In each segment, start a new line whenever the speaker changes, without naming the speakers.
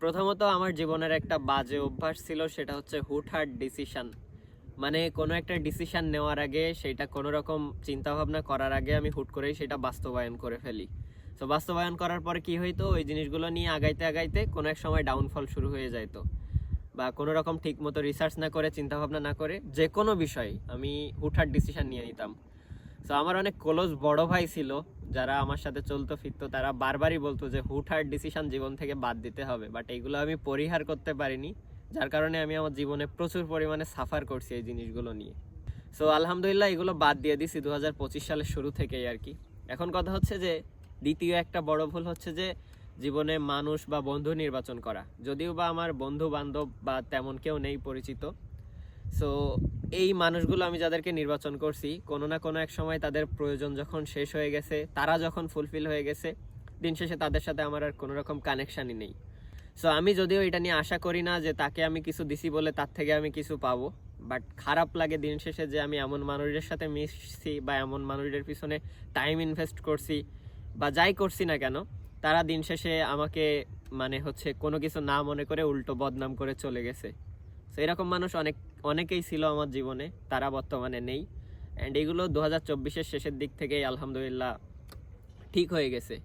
প্রথমত আমার জীবনের একটা বাজে অভ্যাস ছিল, সেটা হচ্ছে হুটহাট ডিসিশন। মানে কোনো একটা ডিসিশন নেওয়ার আগে, সেটা কোনো রকম চিন্তা ভাবনা করার আগে আমি হুট করেই সেটা বাস্তবায়ন করে ফেলি। তো বাস্তবায়ন করার পরে কি হইতো, ওই জিনিসগুলো নিয়ে আগাইতে আগাইতে কোনো এক সময় ডাউনফল শুরু হয়ে যাইতো, বা কোনো রকম ঠিক মতো রিসার্চ না করে, চিন্তা ভাবনা না করে যে কোনো বিষয় আমি হুটহাট ডিসিশন নিয়ে নিতাম। তো আমার অনেক ক্লোজ বড় ভাই ছিল, যারা আমার সাথে চলতো ফিরতো, তারা বারবারই বলতো যে হুটহাট ডিসিশন জীবন থেকে বাদ দিতে হবে, বাট এইগুলো আমি পরিহার করতে পারিনি, যার কারণে আমি আমার জীবনে প্রচুর পরিমাণে সাফার করছি এই জিনিসগুলো নিয়ে। সো আলহামদুলিল্লাহ এগুলো বাদ দিয়ে দিছি 2025 সালের শুরু থেকেই আর কি। এখন কথা হচ্ছে যে দ্বিতীয় একটা বড় ভুল হচ্ছে যে জীবনে মানুষ বা বন্ধু নির্বাচন করা। যদিও বা আমার বন্ধু বান্ধব বা তেমন কেউ নেই পরিচিত, সো এই মানুষগুলো আমি যাদেরকে নির্বাচন করছি, কোনো না কোনো এক সময় তাদের প্রয়োজন যখন শেষ হয়ে গেছে, তারা যখন ফুলফিল হয়ে গেছে, দিন শেষে তাদের সাথে আমার আর কোনো রকম কানেকশানই নেই। সো আমি যদিও এটা নিয়ে আশা করি না যে তাকে আমি কিছু দিছি বলে তার থেকে আমি কিছু পাবো, বাট খারাপ লাগে দিন শেষে যে আমি এমন মানুষের সাথে মিশছি বা এমন মানুষের পিছনে টাইম ইনভেস্ট করছি বা যাই করছি না কেন, তারা দিন শেষে আমাকে মানে হচ্ছে কোনো কিছু না মনে করে উল্টো বদনাম করে চলে গেছে। সো এরকম মানুষ অনেকেই ছিল আমার জীবনে, তারা বর্তমানে নেই। অ্যান্ড এগুলো 2024-এর শেষের দিক থেকেই আলহামদুলিল্লাহ ঠিক হয়ে গেছে।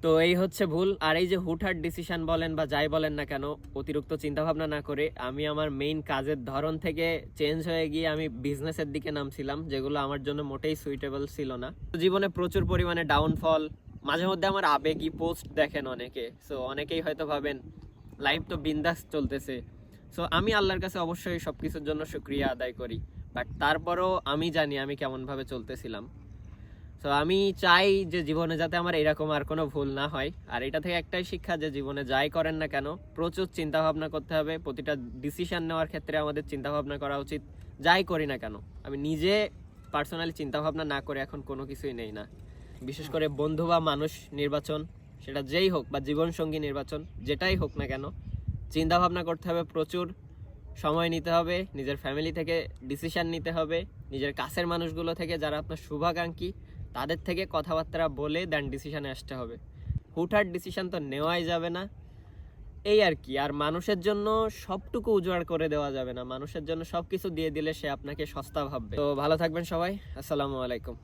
তো এই হচ্ছে ভুল। আর এই যে হুটহাট ডিসিশন বলেন বা যাই বলেন না কেন, অতিরিক্ত চিন্তাভাবনা না করে আমি আমার মেইন কাজের ধরন থেকে চেঞ্জ হয়ে গিয়ে আমি বিজনেসের দিকে নামছিলাম, যেগুলো আমার জন্য মোটেই সুইটেবল ছিল না। জীবনে প্রচুর পরিমাণে ডাউনফল, মাঝে মধ্যে আমার আবেগী পোস্ট দেখেন অনেকে, সো অনেকেই হয়তো ভাবেন লাইফ তো বিন্দাস চলতেছে। সো আমি আল্লাহর কাছে অবশ্যই সব কিছুর জন্য শুকরিয়া আদায় করি, বাট তারপরও আমি জানি আমি কেমনভাবে চলতেছিলাম। সো আমি চাই যে জীবনে যাতে আমার এরকম আর কোনো ভুল না হয়। আর এটা থেকে একটাই শিক্ষা, যে জীবনে যাই করেন না কেন প্রচুর চিন্তা ভাবনা করতে হবে। প্রতিটা ডিসিশন নেওয়ার ক্ষেত্রে আমাদের চিন্তা ভাবনা করা উচিত। যাই করি না কেন, আমি নিজে পার্সোনালি চিন্তা ভাবনা না করে এখন কোনো কিছুই নেই না। বিশেষ করে বন্ধু বা মানুষ নির্বাচন, সেটা যেই হোক, বা জীবনসঙ্গী নির্বাচন যেটাই হোক না কেন, চিন্তা ভাবনা করতে হবে প্রচুর, সময় নিতে হবে, নিজের ফ্যামিলি থেকে ডিসিশন নিতে হবে, নিজের কাছের মানুষগুলো থেকে যারা আপনার শুভাকাঙ্ক্ষী, তাদের থেকে কথাবার্তা বলে দেন ডিসিশনে আসতে হবে। হুটহাট ডিসিশন তো নেওয়াই যাবে না, এই আর কি। আর মানুষের জন্য সবটুকু উজাড় করে দেওয়া যাবে না, মানুষের জন্য সব কিছু দিয়ে দিলে সে আপনাকে সস্তা ভাববে। তো ভালো থাকবেন সবাই, আসসালামু আলাইকুম।